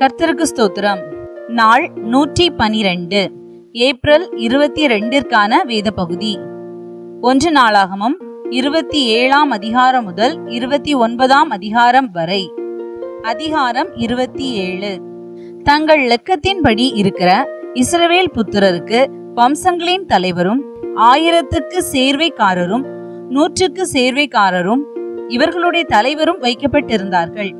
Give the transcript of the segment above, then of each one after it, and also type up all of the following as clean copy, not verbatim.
கர்த்தருக்கு ஸ்தோத்திரம். நாள் 112 ஏப்ரல் 22ற்கான வேத பகுதி. 1 நாளாகமம் 27ஆம் அதிகாரம் முதல் 29ஆம் அதிகாரம் வரை. அதிகாரம் 27. தங்கள் இலக்கத்தின்படி இருக்கிற இஸ்ரவேல் புத்திரருக்கு வம்சங்களின் தலைவரும் 1000க்கு சேர்வைக்காரரும் 100க்கு சேர்வைக்காரரும் இவர்களுடைய தலைவரும் வைக்கப்பட்டிருந்தார்கள்.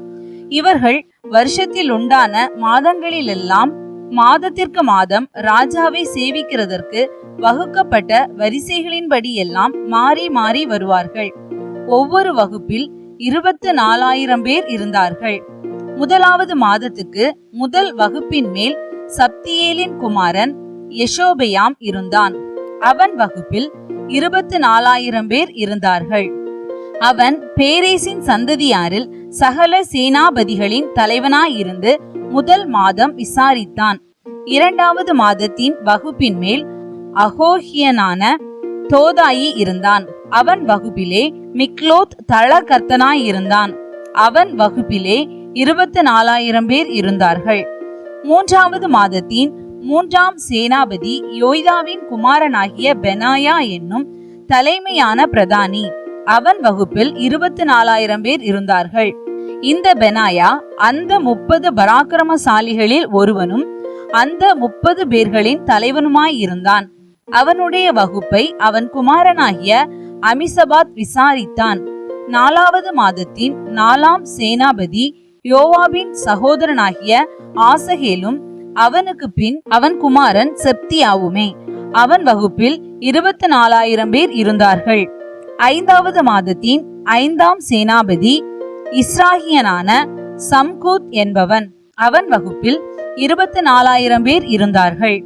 இவர்கள் வருஷத்தில் உண்டான மாதங்களிலெல்லாம் மாதத்திற்கு மாதம் ராஜாவை சேவிக்கிறதற்கு வகுக்கப்பட்ட வரிசைகளின்படி எல்லாம் மாறி மாறி வருவார்கள். ஒவ்வொரு வகுப்பில் 24,000 பேர் இருந்தார்கள். முதலாவது மாதத்துக்கு முதல் வகுப்பின் மேல் சப்தியேலின் குமாரன் யெஷோபெயாம் இருந்தான். அவன் வகுப்பில் 24,000 பேர் இருந்தார்கள். அவன் பேரேசின் சந்ததியாரில் சகல சேனாபதிகளின் தலைவனாயிருந்து முதல் மாதம் விசாரித்தான். 2வது மாதத்தின் வகுப்பின் மேல் அகோகியனான தோதாயி இருந்தான். அவன் வகுப்பிலே மிக்லோத் தளகர்த்தனாயிருந்தான். அவன் வகுப்பிலே 24,000 பேர் இருந்தார்கள். 3வது மாதத்தின் 3ஆம் சேனாபதி யோய்தாவின் குமாரனாகிய பெனாயா என்னும் தலைமையான பிரதானி. அவன் வகுப்பில் 24,000 பேர் இருந்தார்கள். இந்த பெனாயா அந்த 30 பராக்கிரமசாலிகளில் ஒருவனும் அந்த 30 பேர்களின் தலைவனுமாயிருந்தான். அவனுடைய வகுப்பை அவன் குமாரனாகிய அமிசபாத் விசாரித்தான். 4வது மாதத்தின் 4ஆம் சேனாபதி யோவாபின் சகோதரனாகிய ஆசகேலும் அவனுக்கு பின் அவன் குமாரன் செப்தியாவுமே. அவன் வகுப்பில் 24,000 பேர் இருந்தார்கள். 5வது மாதத்தின் 5ஆம் சேனாபதி இஸ்ராகியனான சம்கூத் என்பவன். அவன் வகுப்பில் 24,000 பேர் இருந்தார்கள்.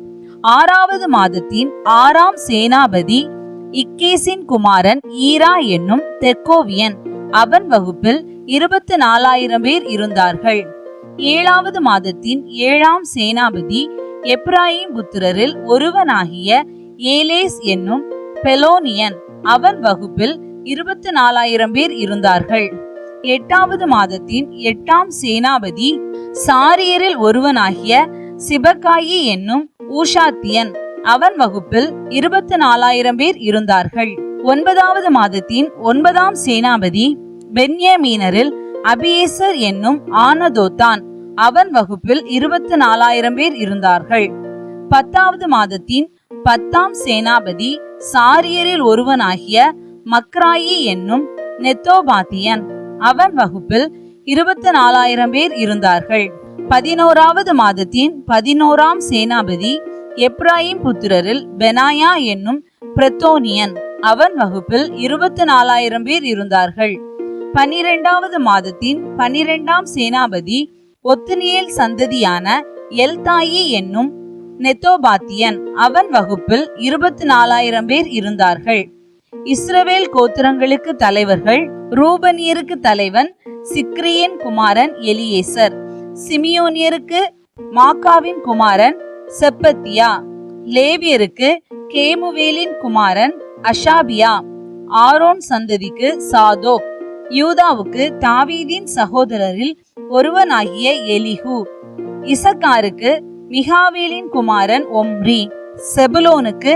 6வது மாதத்தின் 6ஆம் சேனாபதி இக்கேசின் குமாரன் ஈரா என்னும் தெக்கோவியன். அவன் வகுப்பில் 24,000 பேர் இருந்தார்கள். 7வது மாதத்தின் 7ஆம் சேனாபதி எப்ராயிம் புத்திரரில் ஒருவனாகிய ஏலேஸ் என்னும் பெலோனியன். அவன் வகுப்பில் 24,000 பேர் இருந்தார்கள். 8வது மாதத்தின் 8ஆம் சேனாபதி சாரியரில் ஒருவனாகிய சிபகாயி என்னும் ஊஷாத்தியன். அவன் வகுப்பில் 24,000 பேர் இருந்தார்கள். 9வது மாதத்தின் 9ஆம் சேனாபதி பென்யமீனரில் அபியேசர் என்னும் ஆனதோத்தான். அவன் வகுப்பில் 24,000 பேர் இருந்தார்கள். 10வது மாதத்தின் 10ஆம் சேனாபதி சாரியரில் ஒருவனாகிய மக்ராயி என்னும் நெத்தோபாத்தியன். அவன் வகுப்பில் 24,000 பேர் இருந்தார்கள். 11வது மாதத்தின் 11ஆம் சேனாபதி எப்ராயிம் புத்திரரில் பெனாயா என்னும் பிரத்தோனியன். அவன் வகுப்பில் 24,000 பேர் இருந்தார்கள். 12வது மாதத்தின் 12ஆம் சேனாபதி ஒத்னியேல் சந்ததியான எல்தாயி என்னும் நெத்தோபாத்தியன். அவன் வகுப்பில் 24,000 பேர் இருந்தார்கள். இஸ்ரவேல் கோத்திரங்களுக்கு தலைவர்கள். ரூபனியருக்கு தலைவன் சிக்ரியன் குமாரன் எலியேசர். சிமியோனியருக்கு மாக்காவின் குமாரன் செப்பத்தியா. லேவியருக்கு கேமுவேலின் குமாரன் அஷாபியா. ஆரோன் சந்ததிக்கு சாதோக். யூதாவுக்கு தாவீதின் சகோதரரில் ஒருவனாகிய எலிஹு. இசக்காருக்கு மிகாவேலின் குமாரன் ஒம்ரி. செபுலோனுக்கு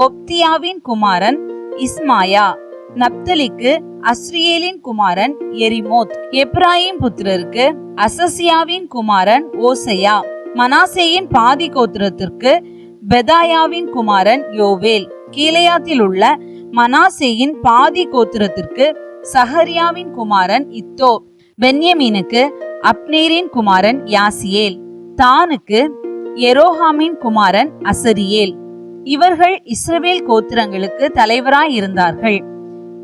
ஒப்தியாவின் குமாரன் இஸ்மாயா. நப்தலிக்கு அஸ்ரியேலின் குமாரன் எரிமோத். எப்ராயிம் புத்திரருக்கு அசசியாவின் குமாரன் ஓசையா. மனாசேயின் பாதி கோத்திரத்திற்கு பெதாயாவின் குமாரன் யோவேல். கீலேயாத்தில் உள்ள மனாசேயின் பாதி கோத்திரத்திற்கு சகரியாவின் குமாரன் இத்தோ. பென்யமீனுக்கு அப்னேரின் குமாரன் யாசியேல். தானுக்கு எரோஹாமின் குமாரன் அசரியேல். இவர்கள் இஸ்ரவேல் கோத்திரங்களுக்கு தலைவராயிருந்தார்கள்.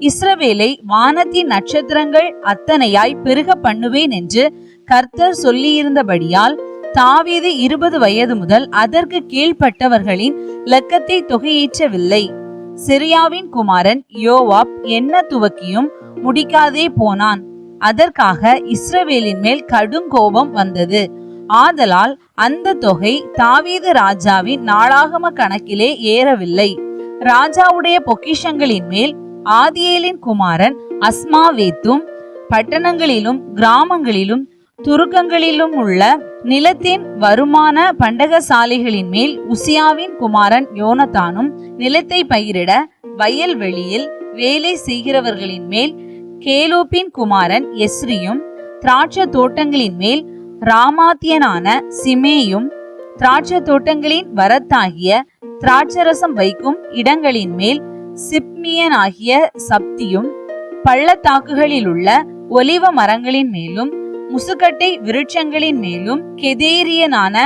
இஸ்ரவேலை வானத்தின் நட்சத்திரங்கள் அத்தனையாய் பெருக பண்ணுவேன் என்று கர்த்தர் சொல்லியிருந்தபடியால் தாவீது 20 வயது முதல் அதற்கு கீழ்ப்பட்டவர்களின் இலக்கத்தை தொகையேற்றவில்லை. செரியாவின் குமாரன் யோவாப் எண்ண துவக்கியும் முடிக்காதே போனான். அதற்காக இஸ்ரவேலின் மேல் கடும் கோபம் வந்தது. ஆதலால் அந்த தொகை தாவீது ராஜாவின் நாளாகம கணக்கிலே ஏறவில்லை. ராஜாவுடைய பொக்கிஷங்களின் மேல் ஆதியேலின் குமாரன் அஸ்மாவேத்தும் பட்டணங்களிலும் கிராமங்களிலும் துருக்கங்களிலும் உள்ள நிலத்தின் வருமான பண்டகசாலைகளின் மேல் உசியாவின் குமாரன் யோனத்தானும், நிலத்தை பயிரிட வயல்வெளியில் வேலை செய்கிறவர்களின் மேல் கேலூப்பின் குமாரன் எஸ்ரியும், திராட்சை தோட்டங்களின் மேல் ராமாத்தியனான சிமேயும், திராட்சை தோட்டங்களின் வரத்தாகிய திராட்சரசம் வைக்கும் இடங்களின் மேல் சிப்மியனாகிய சப்தியும், பள்ளத்தாக்குகளில் உள்ள ஒலிவ மரங்களின் மேலும் முசுக்கட்டை விருட்சங்களின் மேலும் கெதேரியனான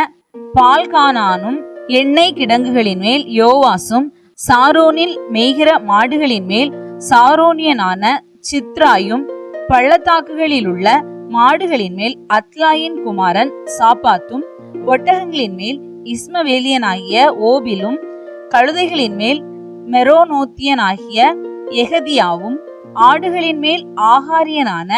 பால்கானானும், எண்ணெய் கிடங்குகளின் மேல் யோவாசும், சாரோனில் மேய்கிற மாடுகளின் மேல் சாரோனியனான சித்ராயும், பள்ளத்தாக்குகளில் உள்ள மாடுகளின் மேல் அத்லாயின் குமாரன் சாப்பாத்தும், ஒட்டகங்களின் மேல் இஸ்மவேலியனாகிய ஓபிலும், கழுதைகளின் மேல் மெரோனோத்தியனாகிய எகதியாவும், ஆடுகளின் மேல் ஆகாரியனான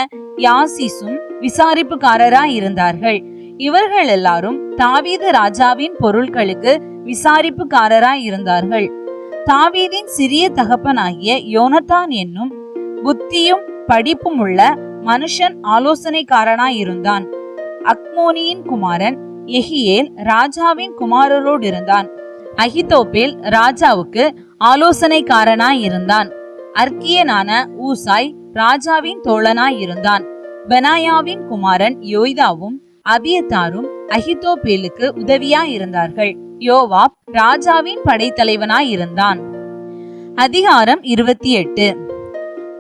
யாசிசும் விசாரிப்புக்காரராய் இருந்தார்கள். இவர்கள் எல்லாரும் தாவீது ராஜாவின் பொருட்களுக்கு விசாரிப்புக்காரராய் இருந்தார்கள். தாவீதின் சிறிய தகப்பனாகிய யோனத்தான் என்னும் புத்தியும் படிப்பும் உள்ள மனுஷன் ஆலோசனைக்காரனாய் இருந்தான். அக்மோனியின் குமாரன் எகியேல் ராஜாவின் குமாரரோடு இருந்தான். அகிதோப்பேல் ராஜாவுக்கு ஆலோசனைக்காரனாய் இருந்தான். அர்க்கியனான ஊசாய் ராஜாவின் தோழனாய் இருந்தான். பெனாயாவின் குமாரன் யோய்தாவும் அபியத்தாரும் அகிதோப்பேலுக்கு உதவியாய் இருந்தார்கள். யோவாப் ராஜாவின் படைத்தலைவனாய் இருந்தான். அதிகாரம் 28.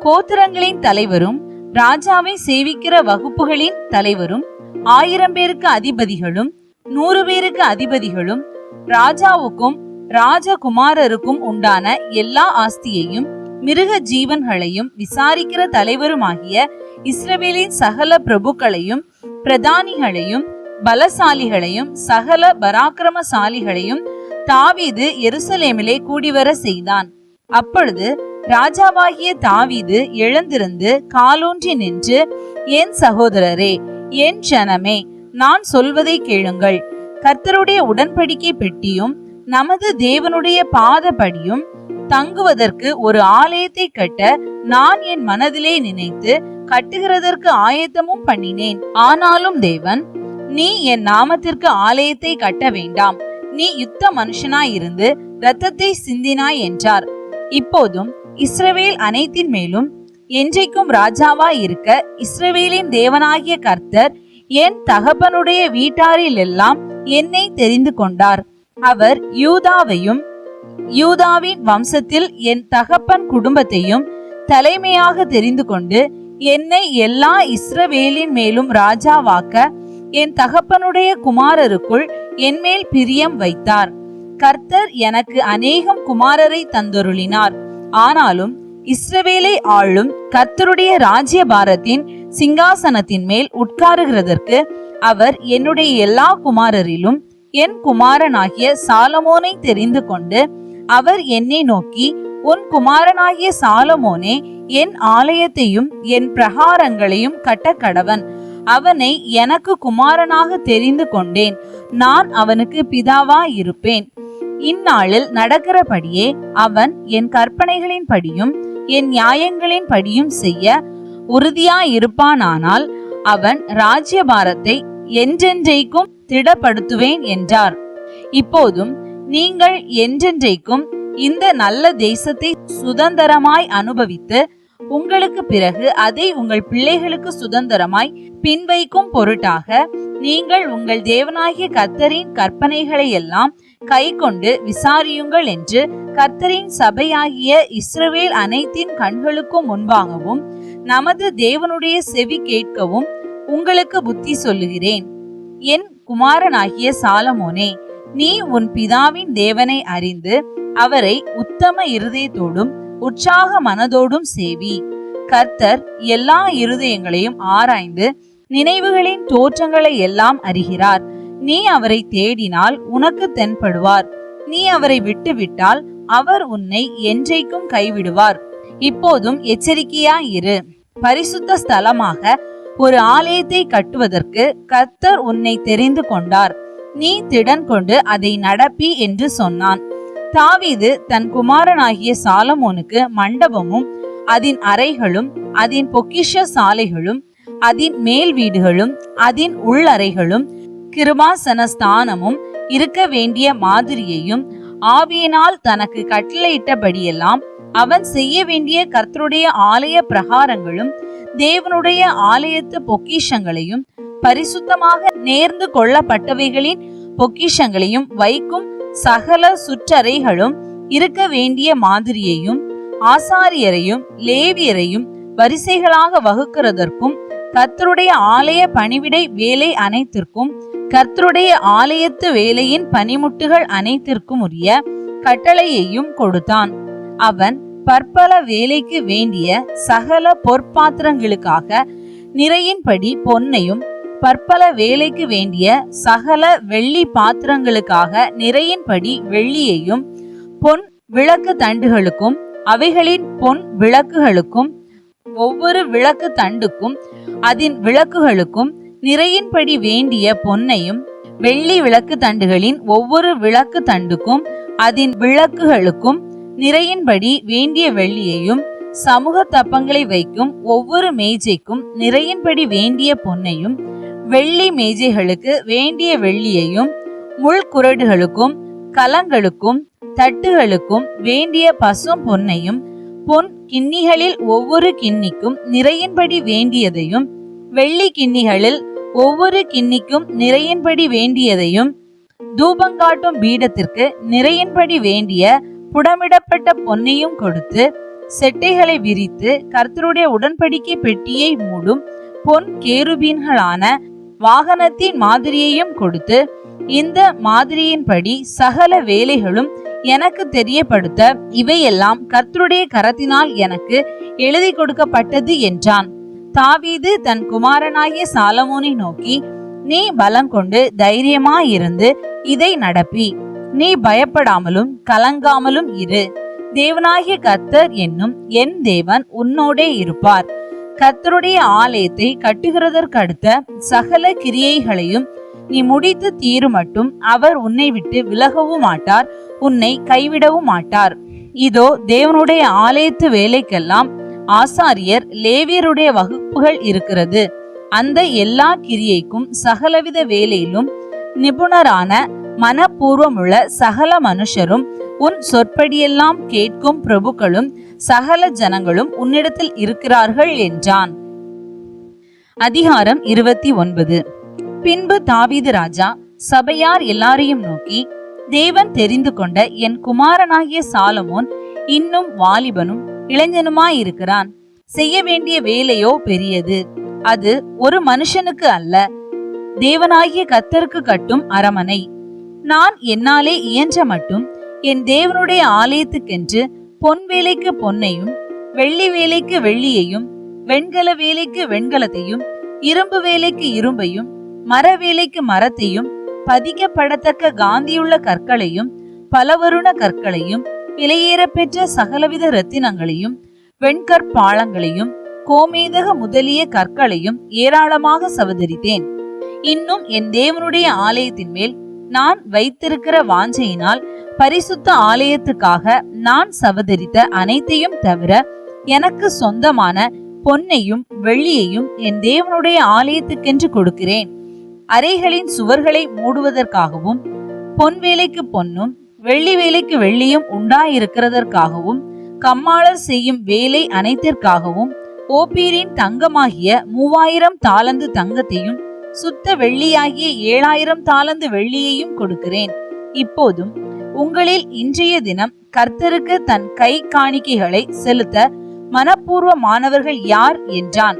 கோத்திரங்களின் தலைவரும் ராஜாவை சேவிக்கிற வகுப்புகளின் தலைவரும் 1000 பேருக்கு அதிபதிகளும் 100 பேருக்கு அதிபதிகளும் ராஜாவுக்கும் ராஜகுமாரருக்கும் உண்டான எல்லா ஆஸ்தியையும் மிருக ஜீவன்களையும் விசாரிக்கிற தலைவருமாகிய இஸ்ரவேலின் சகல பிரபுக்களையும் பிரதானிகளையும் பலசாலிகளையும் சகல பராக்கிரமசாலிகளையும் தாவீது எருசலேமிலே கூடிவர செய்தான். அப்பொழுது ராஜாவாகிய தாவீது எழுந்திருந்து காலூன்றி நின்று, என் சகோதரரே, என் ஜனமே, நான் சொல்வதை கேளுங்கள். கர்த்தருடைய உடன்படிக்கை பெட்டியும் நமது தேவனுடைய பாதப்படியும் தங்குவதற்கு ஒரு ஆலயத்தை கட்ட நான் என் மனதிலே நினைத்து கட்டுகிறதற்கு ஆயத்தமும் பண்ணினேன். ஆனாலும் தேவன், நீ என் நாமத்திற்கு ஆலயத்தை கட்ட வேண்டாம், நீ யுத்த மனுஷனாயிருந்து இரத்தத்தை சிந்தினாய் என்றார். இப்போதும் இஸ்ரவேல் அனைத்தின் மேலும் என்றைக்கும் ராஜாவாய் இருக்க இஸ்ரவேலின் தேவனாகிய கர்த்தர் என் தகப்பனுடைய வீட்டாரில் எல்லாம் என்னை தெரிந்து கொண்டார். அவர் யூதாவையும் யூதாவின் வம்சத்தில் என் தகப்பன் குடும்பத்தையும் தலைமையாக தெரிந்து கொண்டு என்னை எல்லா இஸ்ரவேலின் மேலும் ராஜாவாக்க என் தகப்பனுடைய குமாரருக்குள் என்மேல் பிரியம் வைத்தார். கர்த்தர் எனக்கு அநேகம் குமாரரை தந்தருளினார். ஆனாலும் இஸ்ரவேலை ஆளும் கர்த்தருடைய ராஜ்யபாரத்தின் சிங்காசனத்தின் மேல் உட்காருகிறதற்கு அவர் என்னுடைய எல்லா குமாரரிலும் என் குமாரனாகிய சாலமோனை தெரிந்து கொண்டு, அவர் என்னை நோக்கி, உன் குமாரனாகிய சாலமோனே என் ஆலயத்தையும் என் பிரகாரங்களையும் கட்ட கடவன். அவனை எனக்கு குமாரனாக தெரிந்து கொண்டேன். நான் அவனுக்கு பிதாவாய் இருப்பேன். இந்நாளில் நடக்கிறபடியே அவன் என் கற்பனைகளின் படியும் என் நியாயங்களின் படியும் செய்ய உறுதியாயிருப்பானானால் அவன் ராஜ்யபாரத்தை என்றென்றைக்கும் திடப்படுத்துவேன் என்றார். இப்போதும் நீங்கள் என்றென்றைக்கும் இந்த நல்ல தேசத்தை சுதந்திரமாய் அனுபவித்து உங்களுக்கு பிறகு அதை உங்கள் பிள்ளைகளுக்கு சுதந்திரமாய் பின்வைக்கும் பொருட்டாக நீங்கள் உங்கள் தேவனாகிய கர்த்தரின் கற்பனைகளை எல்லாம் கை கொண்டு விசாரியுங்கள் என்று கர்த்தரின் சபையாகிய இஸ்ரவேல் அனைத்தின் கண்களுக்கும் முன்பாகவும் நமது தேவனுடைய செவி கேட்கவும் உங்களுக்கு புத்தி சொல்லுகிறேன். என் குமாரனாகிய சாலமோனே, நீ உன் பிதாவின் தேவனை அறிந்து அவரை உத்தம இருதயத்தோடும் உற்சாக மனதோடும் சேவி. கர்த்தர் எல்லா இருதயங்களையும் ஆராய்ந்து நினைவுகளின் தோற்றங்களை எல்லாம் அறிகிறார். நீ அவரை தேடினால் உனக்கு தென்படுவார். நீ அவரை விட்டுவிட்டால் அவர் உன்னை என்றைக்கும் கைவிடுவார். இப்போதும் எச்சரிக்கையாயிரு. பரிசுத்த ஸ்தலமாக ஒரு ஆலயத்தை கட்டுவதற்கு கர்த்தர் உன்னை தெரிந்து கொண்டார். நீ திடன் கொண்டு அதை நடப்பி என்று சொன்னான். தாவீது தன் குமாரனாகிய சாலமோனுக்கு மண்டபமும் அதன் அறைகளும் அதன் பொக்கிஷ சாலைகளும் அதன் மேல் வீடுகளும் அதன் உள்ளறைகளும் கிருபாசன ஸ்தானமும் இருக்க வேண்டிய மாதிரியையும் ஆவியினால் தனக்கு கட்டளையிட்டபடியெல்லாம் அவன் செய்ய வேண்டிய கர்த்தருடைய ஆலய பிரகாரங்களும் தேவனுடைய ஆலயத்து பொக்கிஷங்களையும் பரிசுத்தமாக நேர்ந்து கொள்ளப்பட்டவைகளின் பொக்கிஷங்களையும் வைக்கும் சகல சுற்றறைகளும் இருக்க வேண்டிய மாதிரியையும் ஆசாரியரையும் லேவியரையும் வரிசைகளாக வகுக்கிறதற்கும் கர்த்தருடைய ஆலய பணிவிடை வேலை அனைத்திற்கும் கர்த்தருடைய ஆலயத்து வேலையின் பனிமுட்டுகள் அனைத்திற்கும் உரிய கட்டளையையும் கொடுத்தான். அவன் பற்பல வேலைக்கு வேண்டிய சகல பொற்பாத்திரங்களுக்காக நிறையின்படி பொன்னையும் பற்பல வேலைக்கு வேண்டிய சகல வெள்ளி பாத்திரங்களுக்காக நிறையின்படி வெள்ளியையும் பொன் விளக்கு தண்டுகளுக்கும் அவைகளின் பொன் விளக்குகளுக்கும் ஒவ்வொரு விளக்கு தண்டுக்கும் அதன் விளக்குகளுக்கும் நிறையின்படி வேண்டிய பொன்னையும் வெள்ளி விளக்கு தண்டுகளின் ஒவ்வொரு விளக்கு தண்டுக்கும் அதன் விளக்குகளுக்கும் நிறையின்படி வேண்டிய வெள்ளியையும் சமூக தப்பங்களை வைக்கும் ஒவ்வொரு மேஜைக்கும் நிறையின்படி வேண்டிய பொன்னையும் வெள்ளி மேஜைகளுக்கு வேண்டிய வெள்ளியையும் முள்குரடுகளுக்கும் கலங்களுக்கும் தட்டுகளுக்கும் வேண்டிய பசும் பொன்னையும் பொன் கிண்ணிகளில் ஒவ்வொரு கிண்ணிக்கும் நிறையின்படி வேண்டியதையும் வெள்ளி கிண்ணிகளில் ஒவ்வொரு கிண்ணிக்கும் நிறையின்படி வேண்டியதையும் தூபங்காட்டும் பீடத்திற்கு நிறையின்படி வேண்டிய புடமிடப்பட்ட பொன்னையும் கொடுத்து செட்டைகளை விரித்து கர்த்தருடைய உடன்படிக்கை பெட்டியை மூடும் பொன் கேருபீன்களான வாகனத்தின் மாதிரியையும் கொடுத்து இந்த மாதிரியின்படி சகல வேலைகளும் எனக்கு தெரியப்படுத்த இவையெல்லாம் கர்த்தருடைய கரத்தினால் எனக்கு எழுதி கொடுக்கப்பட்டது என்றான். தாவீது தன் குமாரனாகிய சாலமோனை நோக்கி, நீ பலங்கொண்டு தைரியமாயிருந்து இதை நடப்பி, நீ பயப்படாமலும் கலங்காமலும் இரு. தேவனாகிய கர்த்தர் என்னும் என் தேவன் உன்னோடே இருப்பார். கர்த்தருடைய ஆலயத்தை கட்டுகிறதற்கடுத்த சகல கிரியைகளையும் நீ முடித்து தீரும் மட்டும் அவர் உன்னை விட்டு விலகவும் மாட்டார், உன்னை கைவிடவும் மாட்டார். இதோ தேவனுடைய ஆலயத்து வேலைக்கெல்லாம் ஆசாரியர் லேவியருடைய வகுப்புகள் இருக்கிறது. அந்த எல்லா கிரியைக்கும் சகலவித வேலையிலும் நிபுணரான மனப்பூர்வமுள்ள சகல மனுஷரும் உன் சொற்படியெல்லாம் கேட்கும் பிரபுக்களும் சகல ஜனங்களும் உன்னிடத்தில் இருக்கிறார்கள் என்றான். அதிகாரம் 29. பின்பு தாவீது ராஜா சபையார் எல்லாரையும் நோக்கி, தேவன் தெரிந்து கொண்ட என் குமாரனாகிய சாலமோன் இன்னும் வாலிபனும் இளைஞனுமாயிருக்கிறான். செய்ய வேண்டிய வேலையோ பெரியது. அது ஒரு மனுஷனுக்கு அல்ல, தேவனாகிய கர்த்தருக்கு கட்டும் அரமனை. நான் என்னாலே இயன்ற மட்டும் என் தேவனுடைய ஆலயத்துக்கென்று பொன் வேலைக்கு பொன்னையும் வெள்ளி வேலைக்கு வெள்ளியையும் வெண்கல வேலைக்கு வெண்கலத்தையும் இரும்பு வேலைக்கு இரும்பையும் மர வேலைக்கு மரத்தையும் பதிக்கப்படத்தக்க காந்தியுள்ள கற்களையும் பலவருண கற்களையும் விலையேற பெற்ற சகலவித இரத்தினங்களையும் வெண்கற்பாளங்களையும் கோமேதக முதலிய கற்களையும் ஏராளமாக சவதரித்தேன். இன்னும் என் தேவனுடைய ஆலயத்தின் மேல் நான் வைத்திருக்கிற வாஞ்சையினால் பரிசுத்த ஆலயத்துக்காக நான் சவதரித்த அனைத்தையும் தவிர எனக்கு சொந்தமான பொன்னையும் வெள்ளியையும் என் தேவனுடைய ஆலயத்துக்கென்று கொடுக்கிறேன். அறைகளின் சுவர்களை மூடுவதற்காகவும் பொன் வேலைக்கு பொன்னும் வெள்ளி வேலைக்கு வெள்ளியும் உண்டாயிருக்கிறதற்காகவும் கம்மாளர் செய்யும் வேலை அனைத்திற்காகவும் ஓப்பீரின் தங்கமாகிய 3000 தாலந்து தங்கத்தையும் சுத்த வெள்ளியாகிய 7000 தாலந்து வெள்ளியையும் கொடுக்கிறேன். இப்போதும் உங்களில் இன்றைய தினம் கர்த்தருக்கு தன் கை காணிக்கைகளை செலுத்த மனப்பூர்வமானவர்கள் யார் என்றான்.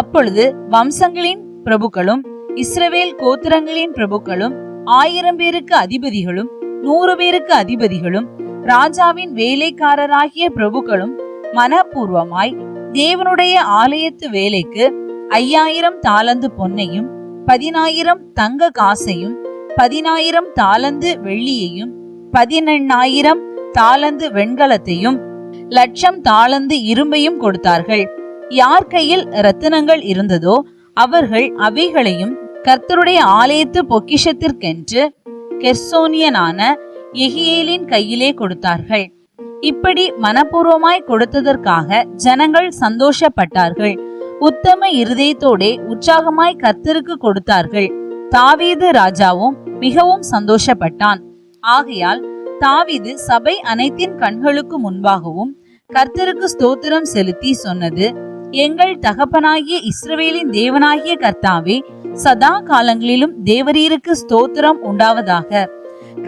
அப்பொழுது வம்சங்களின் பிரபுக்களும் இஸ்ரவேல் கோத்திரங்களின் பிரபுக்களும் 1000 பேருக்கு அதிபதிகளும் 100 பேருக்கு அதிபதிகளும் ராஜாவின் வேலைக்காரராகிய பிரபுக்களும் மனப்பூர்வமாய் தேவனுடைய ஆலயத்து வேலைக்கு 5000 தாலந்து பொன்னையும் 10000 தங்க காசையும் 10000 தாலந்து வெள்ளியையும் 18000 தாலந்து வெண்கலத்தையும் 1,00,000 தாலந்து இரும்பையும் கொடுத்தார்கள். யார் கையில் ரத்தினங்கள் இருந்ததோ அவர்கள் அவைகளையும் கர்த்தருடைய ஆலயத்து பொக்கிஷத்திற்கென்று கெர்சோனியனான எகியேலின் கையிலே கொடுத்தார்கள். இப்படி மனப்பூர்வமாய் கொடுத்ததற்காக ஜனங்கள் சந்தோஷப்பட்டார்கள். உத்தம இருதயத்தோடே உற்சாகமாய் கர்த்தருக்கு கொடுத்தார்கள். தாவீது ராஜாவும் மிகவும் சந்தோஷப்பட்டான். ஆகையால் தாவீது சபை அனைத்தின் கண்களுக்கு முன்பாகவும் கர்த்தருக்கு ஸ்தோத்திரம் செலுத்தி சொன்னது, எங்கள் தகப்பனாகிய இஸ்ரவேலின் தேவனாகிய கர்த்தாவே, சதா காலங்களிலும் தேவரீருக்கு ஸ்தோத்திரம் உண்டாவதாக.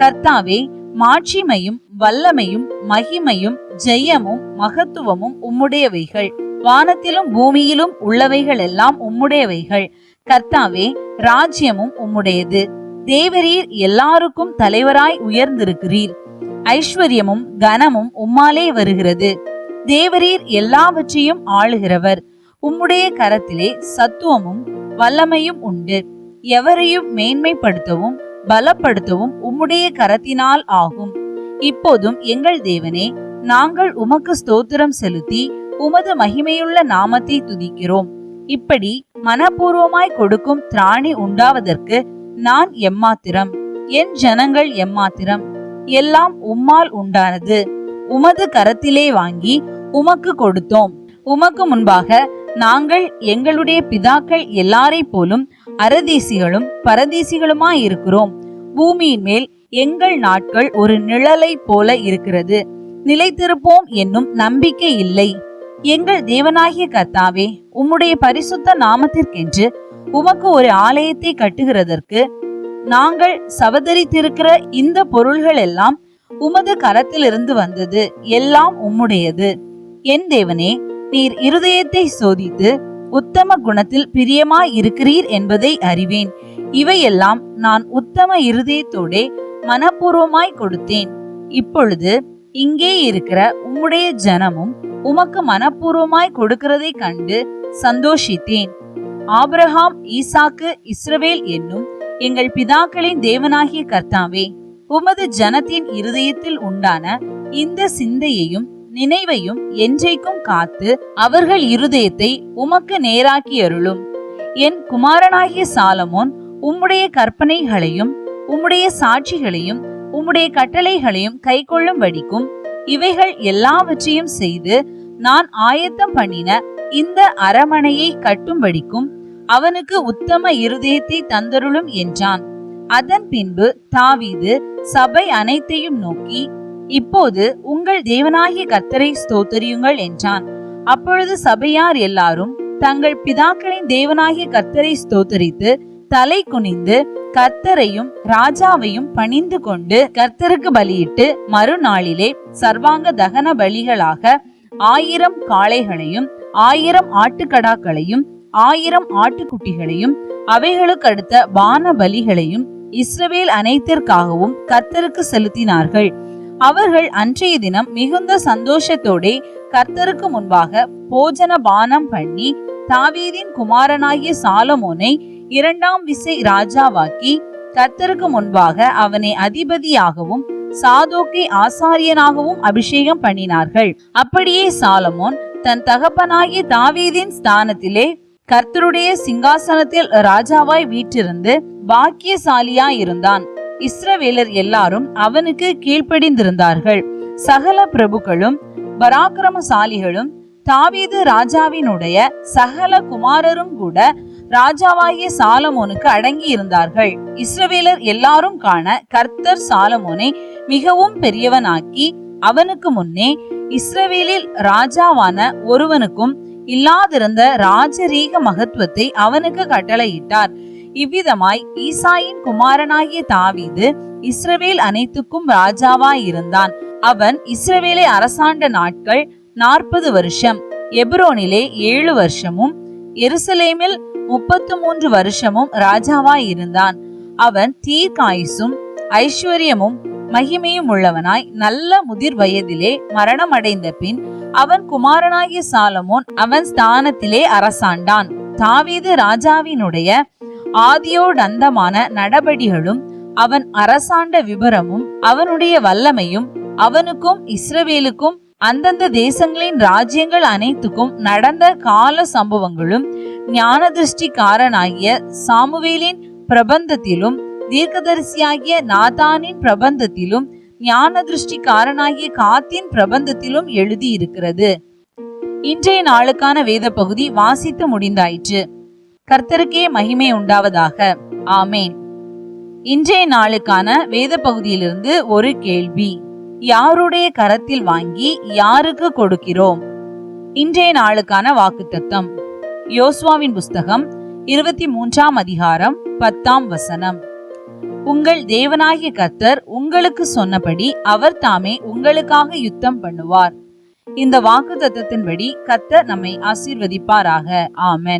கர்த்தாவே, மாட்சிமையும் வல்லமையும் மகிமையும் ஜெயமும் மகத்துவமும் உம்முடையவைகள். வானத்திலும் பூமியிலும் உள்ளவைகள் எல்லாம் உம்முடையவைகள். கர்த்தாவே, ராஜ்யமும் உம்முடையது. தேவரீர் எல்லாருக்கும் தலைவராய் உயர்ந்திருக்கிறீர். ஐஸ்வர்யமும் கனமும் உம்மாலே வருகிறது. தேவரீர் எல்லாவற்றையும் ஆளுகிறவர். உம்முடைய கரத்திலே சத்துவமும் வல்லமையும் உண்டு. எவரையும் மேன்மைப்படுத்தவும் பலப்படுத்தவும் உம்முடைய கரத்தினால் ஆகும். இப்போதும் எங்கள் தேவனே, நாங்கள் உமக்கு ஸ்தோத்திரம் செலுத்தி உமது மகிமையுள்ள நாமத்தை துதிக்கிறோம். இப்படி மனப்பூர்வமாய் கொடுக்கும் திராணி உண்டாவதற்கு நான் எம்மாத்திரம், என் ஜனங்கள் எம்மாத்திரம். எல்லாம் உம்மால் உண்டானது. உமது கரத்திலே வாங்கி உமக்கு கொடுத்தோம். உமக்கு முன்பாக நாங்கள் எங்களுடைய பிதாக்கள் எல்லாரை போலும் அரதேசிகளும் பரதேசிகளுமாய் இருக்கிறோம். பூமியின் மேல் எங்கள் நாட்கள் ஒரு நிழலை போல இருக்கிறது. நிலைத்திருப்போம் என்னும் நம்பிக்கை இல்லை. எங்கள் தேவனாகிய கர்த்தாவே, உம்முடைய பரிசுத்த நாமத்திற்கென்று உமக்கு ஒரு ஆலயத்தை கட்டுகிறதற்கு நாங்கள் சவதரித்திருக்கிற இந்த பொருள்கள் எல்லாம் உமது கரத்திலிருந்து வந்தது. எல்லாம் உம்முடையது. என் தேவனே, நீர் இருதயத்தை சோதித்து உத்தம குணத்தில் பிரியமாய் இருக்கிறீர் என்பதை அறிவேன். இவையெல்லாம் நான் உத்தம இருதயத்தோடே மனப்பூர்வமாய் கொடுத்தேன். இப்பொழுது இங்கே இருக்கிற உம்முடைய ஜனமும் உமக்கு மனப்பூர்வமாய் கொடுக்கிறதை கண்டு சந்தோஷித்தேன். ஆபிரகாம், ஈசாக்கு, இஸ்ரவேல் என்னும் எங்கள் பிதாக்களின் தேவனாகிய கர்த்தாவே, உமது ஜனத்தின் இருதயத்தில் உண்டான இந்த சிந்தையையும் நினைவையும் என்றைக்கும் காத்து அவர்கள் இருதயத்தை உமக்கு நேராக்கி அருளும். என் குமாரனாகிய சாலமோன் உம்முடைய கற்பனைகளையும் உம்முடைய சாட்சிகளையும் உம்முடைய கட்டளைகளையும் கைக்கொள்ளும்படிக்கும் இவைகள் எல்லாவற்றையும் செய்து நான் ஆயத்தம் பண்ணின இந்த அரமனையை கட்டும்படிக்கும் அவனுக்கு உத்தம இருதயத்தை தந்தருளும் என்றான். அதன் பின்பு தாவீது சபை அனைத்தையும் நோக்கி, இப்போது உங்கள் தேவனாகிய கர்த்தரை ஸ்தோத்தரியுங்கள் என்றான். அப்பொழுது சபையார் எல்லாரும் தங்கள் பிதாக்களின் தேவனாகிய கர்த்தரை ஸ்தோத்தரித்து தலை குனிந்து கர்த்தரையும் ராஜாவையும் பணிந்து கொண்டு கர்த்தருக்கு பலியிட்டு மறுநாளிலே சர்வாங்க தகன பலிகளாக 1000 காளைகளையும் 1000 ஆட்டுக்கடாக்களையும் 1000 ஆட்டுக்குட்டிகளையும் அவைகளுக்கு அடுத்த பான பலிகளையும் இஸ்ரவேல் அனைத்திற்காகவும் கர்த்தருக்கு செலுத்தினார்கள். அவர்கள் அன்றைய தினம் மிகுந்த சந்தோஷத்தோடே கர்த்தருக்கு முன்பாக போஜன பானம் பண்ணி தாவீதின் குமாரனாகிய சாலமோனை 2ஆம் விசை ராஜாவாக்கி கர்த்தருக்கு முன்பாக அவனை அதிபதியாகவும் சாதோக்கை ஆசாரியனாகவும் அபிஷேகம் பண்ணினார்கள். அப்படியே சாலமோன் தன் தகப்பனாகிய தாவீதின் ஸ்தானத்திலே கர்த்தருடைய சிங்காசனத்தில் ராஜாவாய் வீற்றிருந்து பாக்கியசாலியாய் இருந்தான். இஸ்ரவேலர் எல்லாரும் அவனுக்கு கீழ்ப்படிந்திருந்தார்கள். சகல பிரபுக்களும் பராக்கிரமசாலிகளும் தாவீது ராஜாவினுடைய சகல குமாரரும் கூட ராஜாவாகிய சாலமோனுக்கு அடங்கி இருந்தார்கள். இஸ்ரவேலர் எல்லாரும் காண கர்த்தர் சாலமோனை மிகவும் பெரியவனாக்கி அவனுக்கு முன்னே இஸ்ரவேலில் ராஜாவான ஒருவனுக்கும் இல்லாதிருந்த ராஜரீக மகத்துவத்தை அவனுக்கு கட்டளையிட்டார். இவ்விதமாய் ஈசாயின் குமாரனாகிய தாவீது இஸ்ரவேல் அனைத்துக்கும் ராஜாவாய் இருந்தான். அவன் இஸ்ரவேலை அரசாண்ட நாட்கள் 40 வருஷம். எப்ரோனிலே 7 வருஷமும் எருசலேமில் 33 வருஷமும் ராஜாவாய் இருந்தான். அவன் தீர்க்காயுசும் ஐஸ்வர்யமும் மகிமையும் உள்ளவனாய் நல்ல முதிர் வயதிலே மரணம் அடைந்த பின் அவன் குமாரனாகிய சாலமோன் அவன் ஸ்தானத்திலே அரசாண்டான். தாவீது ராஜாவினுடைய ஆதியோடந்தமான நடபடிகளும் அவன் அரசாண்ட விபரமும் அவனுடைய வல்லமையும் அவனுக்கும் இஸ்ரவேலுக்கும் அந்தந்த தேசங்களின் ராஜ்யங்கள் அனைத்துக்கும் நடந்த கால சம்பவங்களும் ஞான திருஷ்டிக்காரனாகிய சாமுவேலின் பிரபந்தத்திலும் தீர்க்கதரிசியாகிய நாத்தானின் பிரபந்தத்திலும் ஞான திருஷ்டிக்காரனாகிய காத்தின் பிரபந்தத்திலும் எழுதியிருக்கிறது. இன்றைய நாளுக்கான வேத பகுதி வாசித்து முடிந்தாயிற்று. கர்த்தருக்கே மகிமை உண்டாவதாக. ஆமேன். இன்றைய நாளுக்கான வேத பகுதியிலிருந்து ஒரு கேள்வி: யாருடைய கரத்தில் வாங்கி யாருக்கு கொடுக்கிறோம்? இன்றைய நாளுக்கான வாக்குத்தத்தம் யோசுவாவின் புஸ்தகம் 23ஆம் அதிகாரம் 10ஆம் வசனம். உங்கள் தேவனாகிய கர்த்தர் உங்களுக்கு சொன்னபடி அவர் தாமே உங்களுக்காக யுத்தம் பண்ணுவார். இந்த வாக்குத்தத்தத்தின்படி கர்த்தர் நம்மை ஆசீர்வதிப்பாராக. ஆமென்.